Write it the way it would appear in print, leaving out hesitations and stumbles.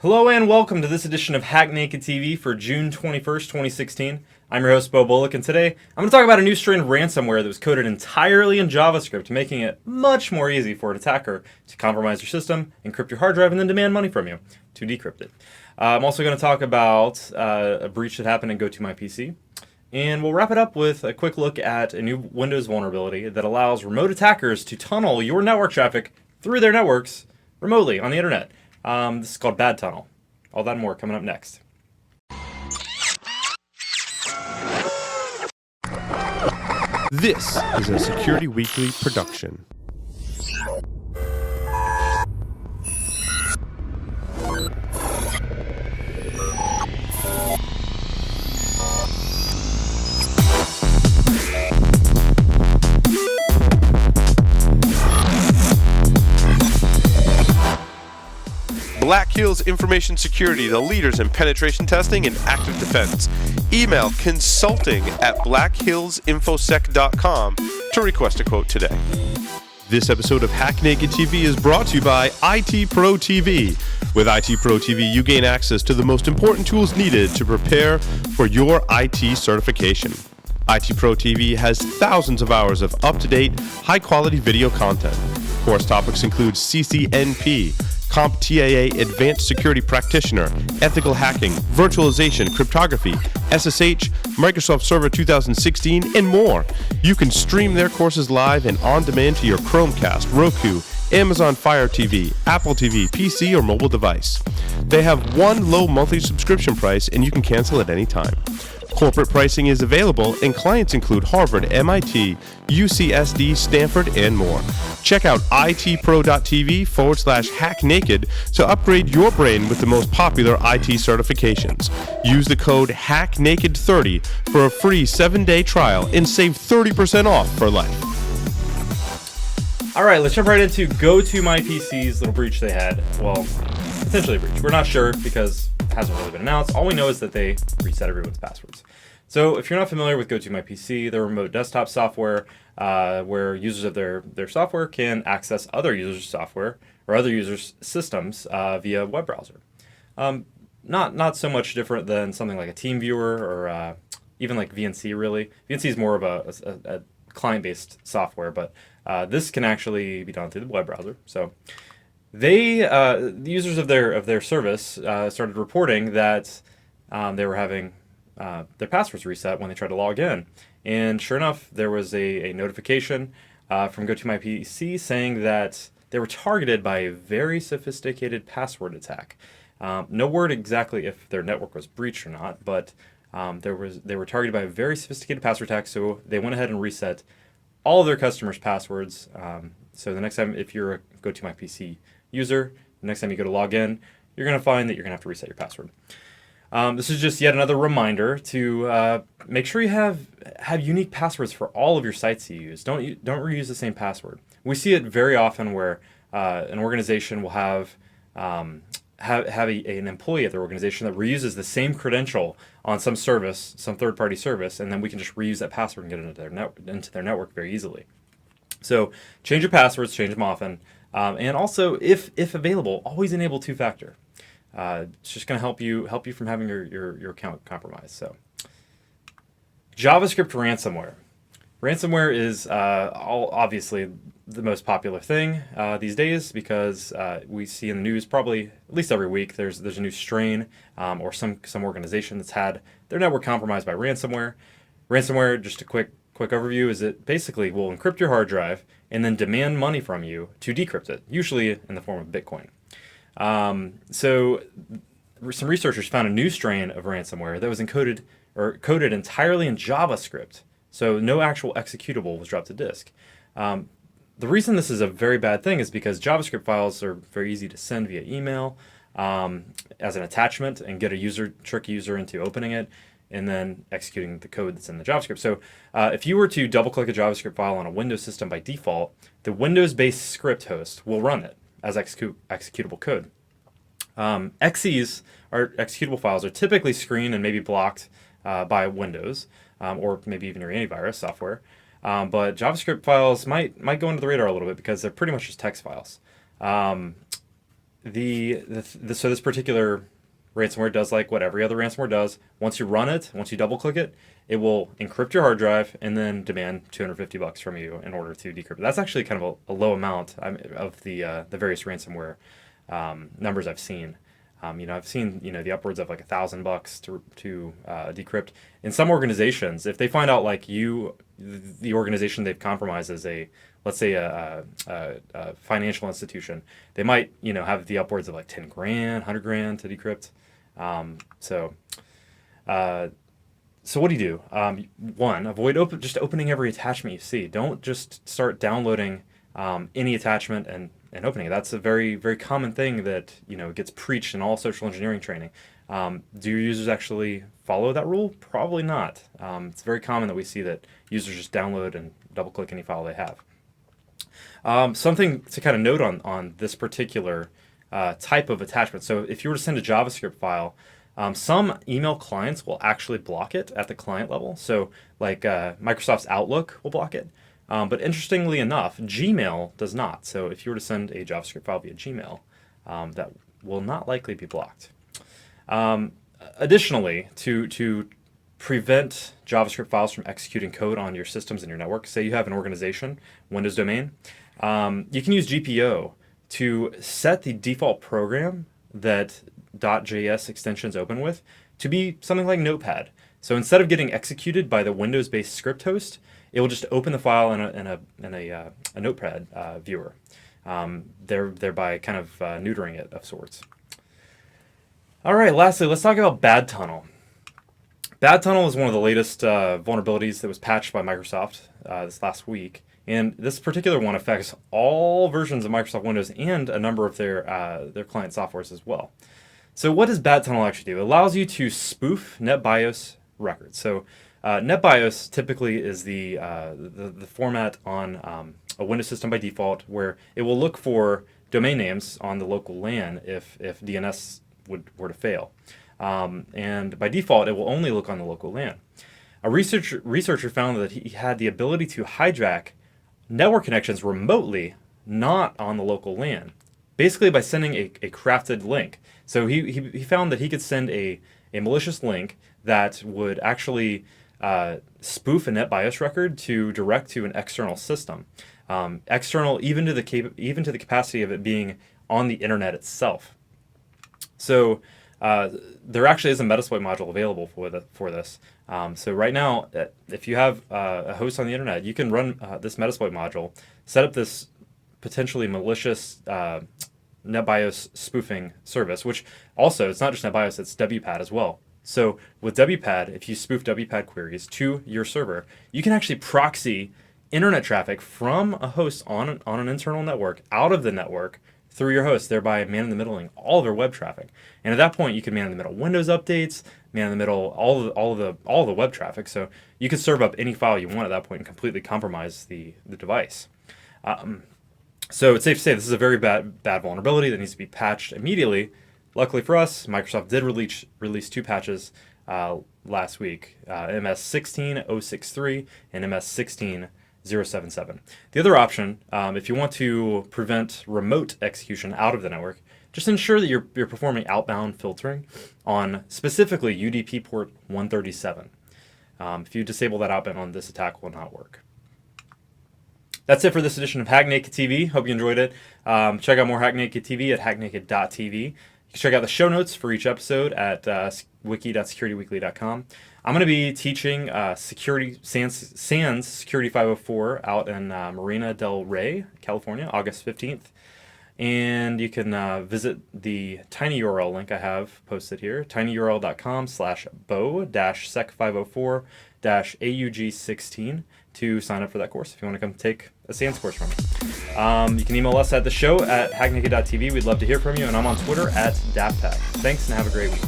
Hello and welcome to this edition of Hack Naked TV for June 21st, 2016. I'm your host, Beau Bullock, and today I'm going to talk about a new strain of ransomware that was coded entirely in JavaScript, making it much more easy for an attacker to compromise your system, encrypt your hard drive, and then demand money from you to decrypt it. I'm also going to talk about a breach that happened in GoToMyPC, and we'll wrap it up with a quick look at a new Windows vulnerability that allows remote attackers to tunnel your network traffic through their networks remotely on the internet. This is called Bad Tunnel. All that and more coming up next. This is a Security Weekly production. Black Hills Information Security, the leaders in penetration testing and active defense. Email consulting@blackhillsinfosec.com to request a quote today. This episode of Hack Naked TV is brought to you by IT Pro TV. With IT Pro TV, you gain access to the most important tools needed to prepare for your IT certification. IT Pro TV has thousands of hours of up-to-date, high-quality video content. Course topics include CCNP, CompTIA Advanced Security Practitioner, Ethical Hacking, Virtualization, Cryptography, SSH, Microsoft Server 2016, and more. You can stream their courses live and on demand to your Chromecast, Roku, Amazon Fire TV, Apple TV, PC, or mobile device. They have one low monthly subscription price and you can cancel at any time. Corporate pricing is available, and clients include Harvard, MIT, UCSD, Stanford, and more. Check out itpro.tv/hacknaked to upgrade your brain with the most popular IT certifications. Use the code HACKNAKED30 for a free 7-day trial and save 30% off for life. All right, let's jump right into GoToMyPC's little breach they had. Well, potentially a breach. We're not sure because it hasn't really been announced. All we know is that they reset everyone's passwords. So if you're not familiar with GoToMyPC, they're remote desktop software where users of their software can access other users' software or other users' systems via web browser. Not so much different than something like a TeamViewer or even like VNC, really. VNC is more of a client-based software, but this can actually be done through the web browser. So the users of their service started reporting that they were having their passwords reset when they tried to log in. And sure enough, there was a notification from GoToMyPC saying that they were targeted by a very sophisticated password attack. No word exactly if their network was breached or not, but they were targeted by a very sophisticated password attack, so they went ahead and reset all of their customers' passwords. So the next time, if you're a GoToMyPC user, the next time you go to log in, you're going to find that you're going to have to reset your password. This is just yet another reminder to make sure you have unique passwords for all of your sites you use. Don't reuse the same password. We see it very often where an organization will have an employee at their organization that reuses the same credential on some service, some third-party service, and then we can just reuse that password and get it into their network very easily. So change your passwords, change them often, and also, if available, always enable two-factor. It's just going to help you from having your account compromised. So, JavaScript Ransomware. Ransomware is obviously the most popular thing these days because we see in the news probably at least every week there's a new strain or some organization that's had their network compromised by ransomware. Ransomware, just a quick overview, is it basically will encrypt your hard drive and then demand money from you to decrypt it, usually in the form of Bitcoin. So some researchers found a new strain of ransomware that was coded entirely in JavaScript. So no actual executable was dropped to disk. The reason this is a very bad thing is because JavaScript files are very easy to send via email as an attachment and get trick a user into opening it and then executing the code that's in the JavaScript. So if you were to double-click a JavaScript file on a Windows system by default, the Windows-based script host will run it as executable code. Exes, or executable files, are typically screened and maybe blocked by Windows or maybe even your antivirus software. But JavaScript files might go under the radar a little bit because they're pretty much just text files. So this particular ransomware does like what every other ransomware does. Once you run it, once you double click it, it will encrypt your hard drive and then demand $250 from you in order to decrypt it. That's actually kind of a low amount of the various ransomware numbers I've seen. I've seen the upwards of like $1,000 to decrypt. In some organizations, if they find out like the organization they've compromised is let's say a financial institution, they might have the upwards of like 10 grand, 100 grand to decrypt. So what do you do? One, avoid just opening every attachment you see. Don't just start downloading any attachment and opening it. That's a very, very common thing that gets preached in all social engineering training. Do your users actually follow that rule? Probably not. It's very common that we see that users just download and double click any file they have. Something to kind of note on this particular type of attachment. So if you were to send a JavaScript file, some email clients will actually block it at the client level. So like Microsoft's Outlook will block it. But interestingly enough, Gmail does not. So if you were to send a JavaScript file via Gmail, that will not likely be blocked. Additionally, to prevent JavaScript files from executing code on your systems and your network, say you have an organization, Windows domain, you can use GPO to set the default program that .js extensions open with to be something like Notepad. So instead of getting executed by the Windows-based script host, it will just open the file in a Notepad viewer, thereby kind of neutering it of sorts. All right, lastly, let's talk about Bad Tunnel. Bad Tunnel is one of the latest vulnerabilities that was patched by Microsoft this last week. And this particular one affects all versions of Microsoft Windows and a number of their client softwares as well. So what does Bad Tunnel actually do? It allows you to spoof NetBIOS records. So NetBIOS typically is the format on a Windows system by default, where it will look for domain names on the local LAN if DNS were to fail. And by default, it will only look on the local LAN. A researcher found that he had the ability to hijack network connections remotely, not on the local LAN, basically by sending a crafted link. So he found that he could send a malicious link that would actually spoof a NetBIOS record to direct to an external system, external even to the capacity of it being on the internet itself. So there actually is a Metasploit module available for this. So right now, if you have a host on the internet, you can run this Metasploit module, set up this potentially malicious NetBIOS spoofing service, which also, it's not just NetBIOS, it's WPAD as well. So with WPAD, if you spoof WPAD queries to your server, you can actually proxy internet traffic from a host on an internal network out of the network through your host, thereby man-in-the-middling all of their web traffic. And at that point, you can man-in-the-middle Windows updates, man-in-the-middle all the web traffic. So you can serve up any file you want at that point and completely compromise the device. So it's safe to say this is a very bad vulnerability that needs to be patched immediately. Luckily for us, Microsoft did release two patches last week, MS16063 and MS16077. The other option, if you want to prevent remote execution out of the network, just ensure that you're performing outbound filtering on specifically UDP port 137. If you disable that outbound, this attack will not work. That's it for this edition of Hack Naked TV. Hope you enjoyed it. Check out more Hack Naked TV at hacknaked.tv. You can check out the show notes for each episode at wiki.securityweekly.com. I'm going to be teaching SANS Security 504 out in Marina del Rey, California, August 15th. And you can visit the tiny URL link I have posted here, tinyurl.com/bow-sec504-aug16 to sign up for that course if you want to come take a SANS course from me. You can email us at the show at hacknaked.tv. We'd love to hear from you, and I'm on Twitter at DaftHack. Thanks, and have a great week.